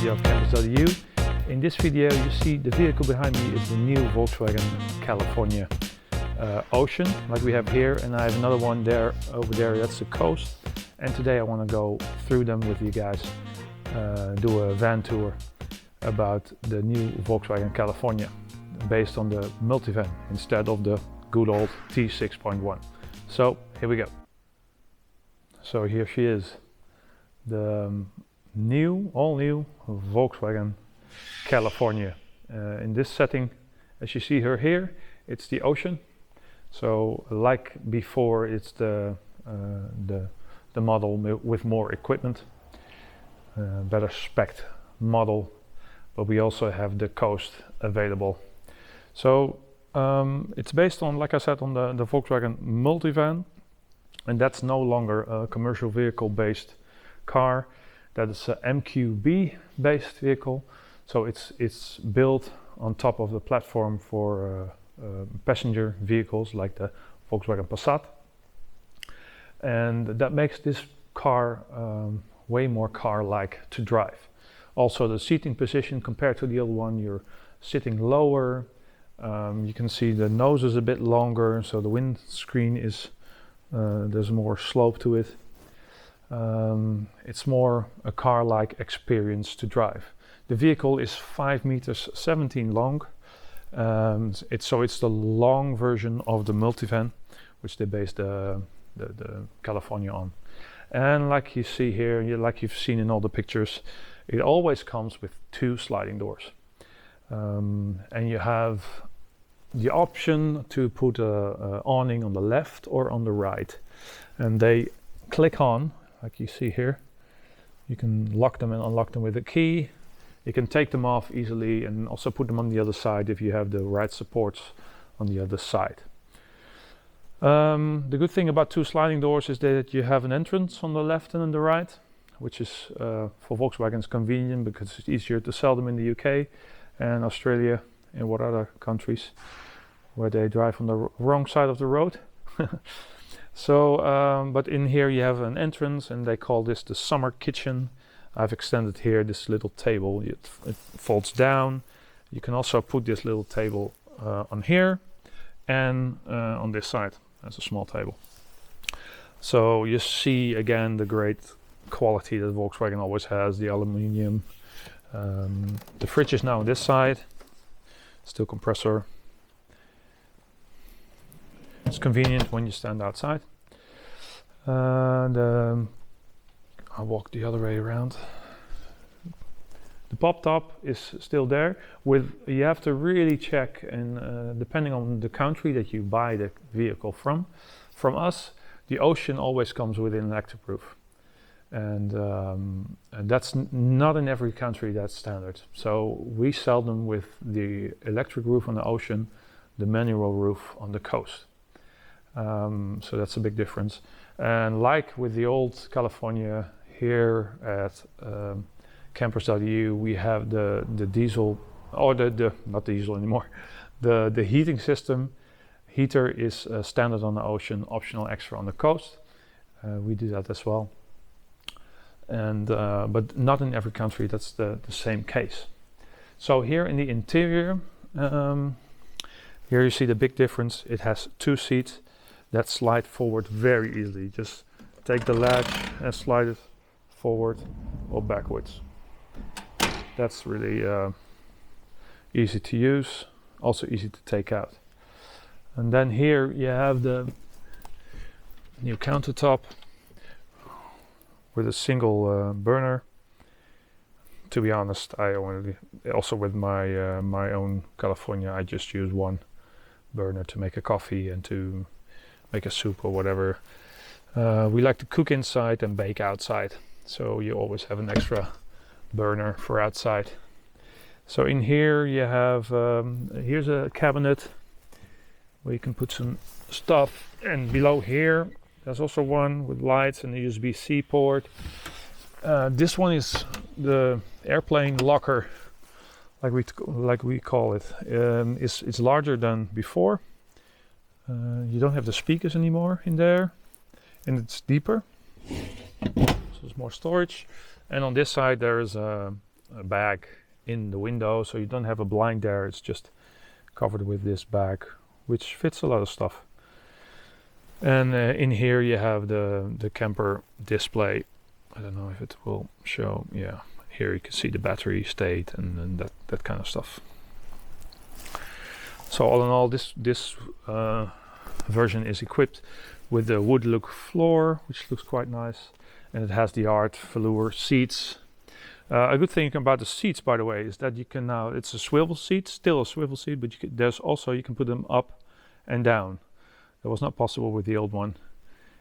video of Campus.eu. In this video you see the vehicle behind me is the new Volkswagen California Ocean, like we have here, and I have another one there over there, that's the Coast. And today I want to go through them with you guys, do a van tour about the new Volkswagen California based on the multivan instead of the good old T6.1. So here we go. So here she is, the all new Volkswagen California. In this setting, as you see her here, it's the Ocean. So like before, it's the model with more equipment, better spec model, but we also have the Coast available. So it's based on, like I said, on the Volkswagen multivan, and that's no longer a commercial vehicle based car. That is a MQB based vehicle. So it's built on top of the platform for passenger vehicles like the Volkswagen Passat, and that makes this car way more car-like to drive. Also, the seating position compared to the old one, you're sitting lower. You can see the nose is a bit longer, so the windscreen is there's more slope to it. It's more a car-like experience to drive. The vehicle is 5 meters 17 long. It's the long version of the multivan, which they based the California on. And like you see here, like you've seen in all the pictures, it always comes with 2 sliding doors. And you have the option to put a awning on the left or on the right. And they click on, like you see here. You can lock them and unlock them with a key. You can take them off easily and also put them on the other side if you have the right supports on the other side. The good thing about 2 sliding doors is that you have an entrance on the left and on the right, which is for Volkswagen's convenient because it's easier to sell them in the UK and Australia and what other countries where they drive on the wrong side of the road. So, but in here you have an entrance, and they call this the summer kitchen. I've extended here this little table. It folds down. You can also put this little table on here and on this side as a small table. So you see again the great quality that Volkswagen always has, the aluminium. The fridge is now on this side, still compressor. It's convenient when you stand outside. I'll walk the other way around. The pop top is still there. You have to really check, and depending on the country that you buy the vehicle from us, the Ocean always comes with an electric roof, and that's not in every country. That's standard. So we sell them with the electric roof on the Ocean, the manual roof on the Coast. So that's a big difference. And like with the old California, here at Campers.eu we have the diesel, or the not diesel anymore, the heating system. Heater is standard on the Ocean, optional extra on the Coast. We do that as well, and but not in every country that's the same case. So here in the interior, here you see the big difference. It has 2 seats that slide forward very easily. Just take the latch and slide it forward or backwards. That's really easy to use, also easy to take out. And then here you have the new countertop with a single burner. To be honest, I also with my my own California, I just use 1 burner to make a coffee and to make a soup or whatever. We like to cook inside and bake outside, so you always have an extra burner for outside. So in here you have here's a cabinet where you can put some stuff, and below here there's also one with lights and a USB-C port. This one is the airplane locker, like we call it. It's larger than before. You don't have the speakers anymore in there, and it's deeper, so there's more storage. And on this side there is a a bag in the window, so you don't have a blind there. It's just covered with this bag, which fits a lot of stuff. And in here you have the camper display. I don't know if it will show. Yeah, here you can see the battery state and that kind of stuff. So all in all, this version is equipped with the wood look floor, which looks quite nice, and it has the art velour seats. A good thing about the seats, by the way, is that you can now, it's a swivel seat, still a swivel seat, but you can put them up and down. That was not possible with the old one,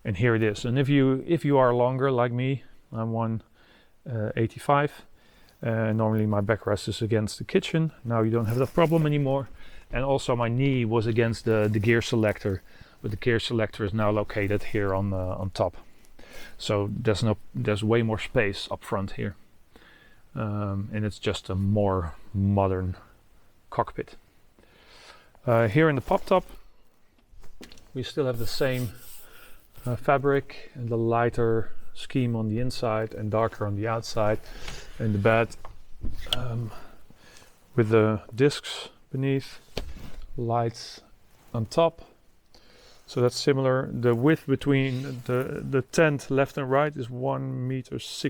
and here it is. And if you are longer like me, I'm 185. Normally my backrest is against the kitchen. Now you don't have that problem anymore. And also my knee was against the gear selector, but the gear selector is now located here on top. So there's way more space up front here. And it's just a more modern cockpit. Here in the pop top, we still have the same fabric and the lighter scheme on the inside and darker on the outside, and the bed with the discs beneath, lights on top. So that's similar. The width between the tent left and right is 1.16 meters.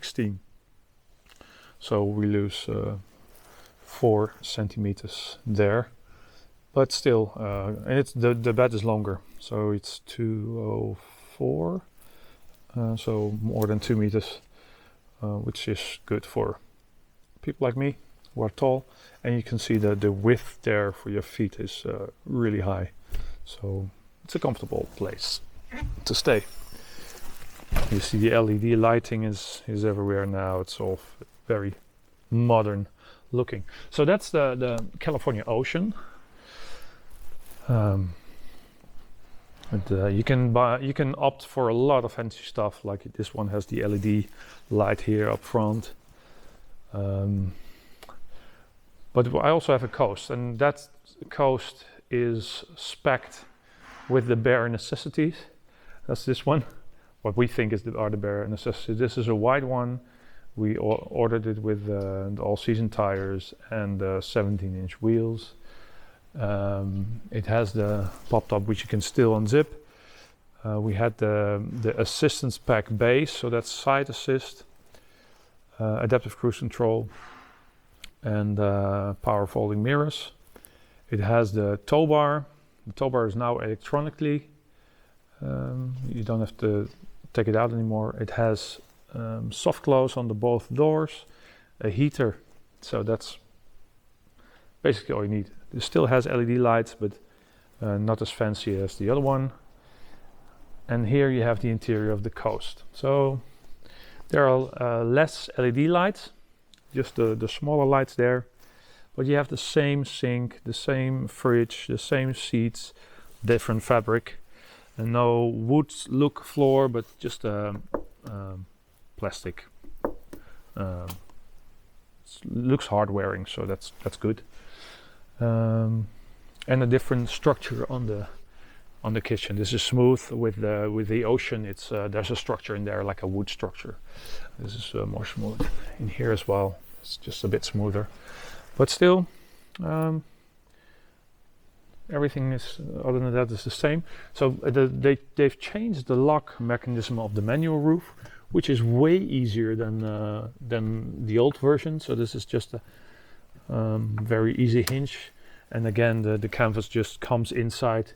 So we lose 4 centimeters there, but still, and it's the bed is longer, so it's 204, so more than 2 meters, which is good for people like me who are tall. And you can see that the width there for your feet is really high, so it's a comfortable place to stay. You see the LED lighting is everywhere now. It's all very modern looking. So that's the California Ocean. You can opt for a lot of fancy stuff, like this one has the LED light here up front. But I also have a coast, and that coast is spec'd with the bare necessities. That's this one, what we think are the bare necessities. This is a wide one. We ordered it with the all-season tires and 17-inch wheels. It has the pop top, which you can still unzip. We had the assistance pack base, so that's side assist, adaptive cruise control, and power folding mirrors. It has the tow bar. The tow bar is now electronically. You don't have to take it out anymore. It has soft close on both doors, a heater, so that's basically all you need. It still has LED lights, but not as fancy as the other one. And here you have the interior of the coast. So there are less LED lights, just the smaller lights there, but you have the same sink, the same fridge, the same seats, different fabric, and no wood look floor, but just plastic. Looks hard wearing, so that's good. And a different structure on the kitchen. This is smooth. With the Ocean, it's there's a structure in there, like a wood structure. This is more smooth. In here as well, it's just a bit smoother, but still, everything is other than that is the same. So they've changed the lock mechanism of the manual roof, which is way easier than the old version. So this is just a very easy hinge, and again the canvas just comes inside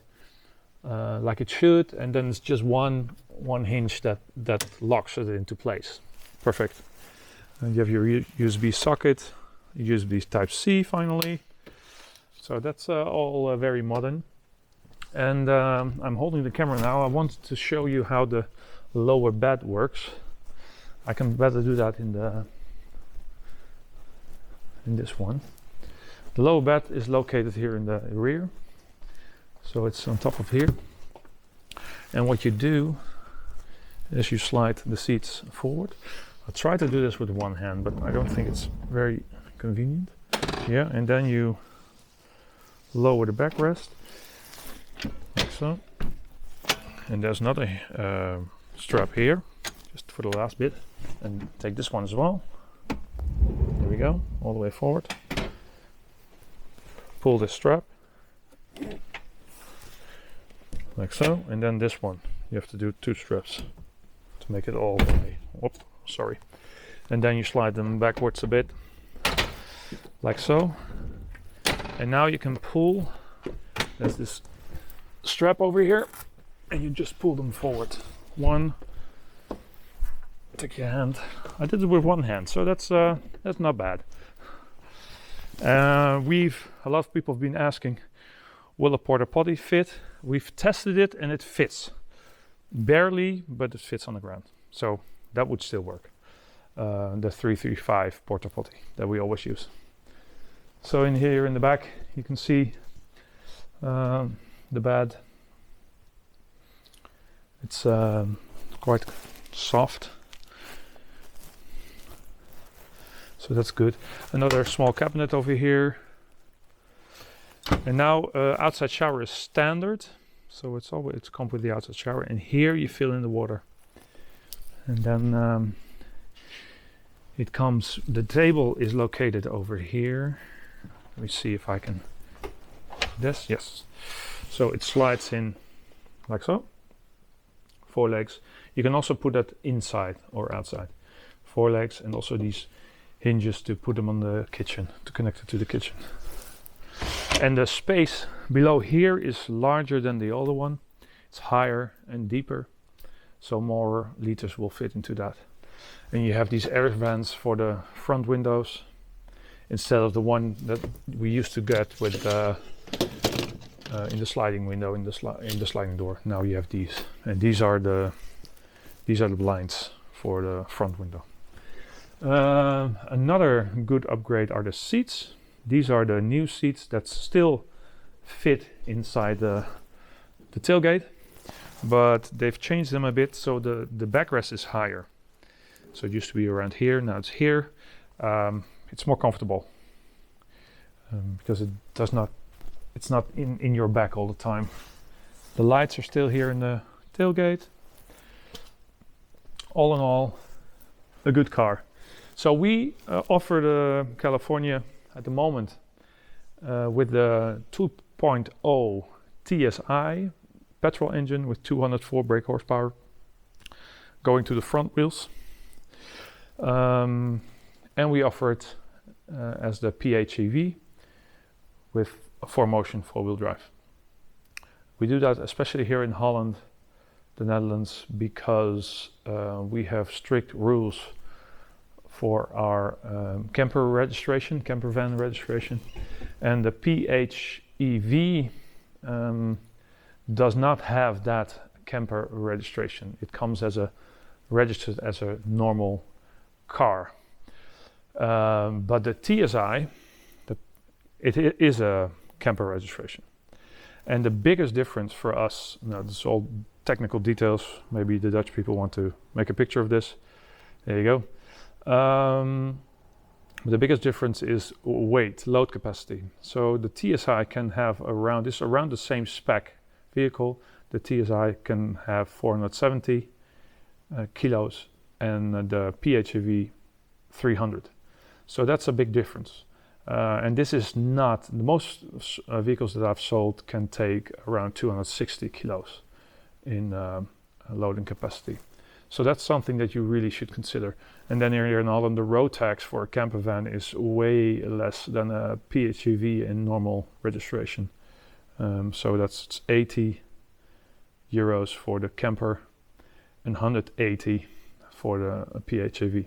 like it should, and then it's just one hinge that locks it into place. Perfect. And you have your USB socket, USB Type-C finally. So that's all very modern. And I'm holding the camera now. I wanted to show you how the lower bed works. I can better do that in this one. The lower bed is located here in the rear, so it's on top of here. And what you do is you slide the seats forward. I'll try to do this with one hand, but I don't think it's very convenient. Yeah, and then you lower the backrest like so. And there's another strap here, just for the last bit. And take this one as well. There we you go, all the way forward. Pull this strap, like so, and then this one. You have to do 2 straps to make it all the way. Whoop, sorry. And then you slide them backwards a bit, like so. And now you can pull. There's this strap over here, and you just pull them forward. One. Take your hand. I did it with one hand, so that's not bad. A lot of people have been asking, will a porta potty fit? We've tested it and it fits. Barely, but it fits on the ground. So that would still work. The 335 porta potty that we always use. So in here in the back, you can see the bed. It's quite soft. So that's good. Another small cabinet over here. And now outside shower is standard. So it's comes with the outside shower. And here you fill in the water. And then it comes, the table is located over here. Let me see if I can, yes. So it slides in like so. 4 legs. You can also put that inside or outside. 4 legs, and also these hinges to put them on the kitchen, to connect it to the kitchen. And the space below here is larger than the other one. It's higher and deeper, so more liters will fit into that. And you have these air vents for the front windows instead of the one that we used to get with in the sliding window, in the sliding door. Now you have these, and these are the blinds for the front window. Another good upgrade are the seats. These are the new seats that still fit inside the tailgate, but they've changed them a bit, so the backrest is higher. So it used to be around here, now it's here. It's more comfortable because it's not in your back all the time. The lights are still here in the tailgate. All in all, a good car. So we offer the California at the moment with the 2.0 TSI petrol engine with 204 brake horsepower going to the front wheels. And we offer it as the PHEV with a 4Motion 4-wheel drive. We do that especially here in Holland, the Netherlands, because we have strict rules for our camper registration, camper van registration, and the PHEV does not have that camper registration. It comes registered as a normal car, but the TSI, it is a camper registration. And the biggest difference for us, now this is all technical details, maybe the Dutch people want to make a picture of this. There you go. The biggest difference is weight, load capacity. So the TSI can have around the same spec vehicle. The TSI can have 470 kilos and the PHEV 300. So that's a big difference. And this is not, most vehicles that I've sold can take around 260 kilos in loading capacity. So that's something that you really should consider. And then here in Holland, the road tax for a camper van is way less than a PHEV in normal registration. So that's 80 euros for the camper and 180 for the PHEV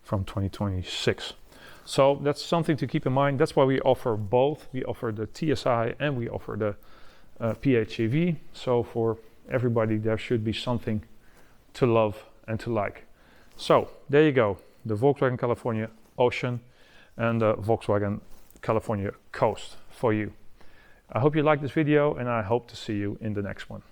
from 2026. So that's something to keep in mind. That's why we offer both. We offer the TSI and we offer the PHEV. So for everybody, there should be something to love and to like. So there you go, the Volkswagen California Ocean and the Volkswagen California Coast for you. I hope you liked this video, and I hope to see you in the next one.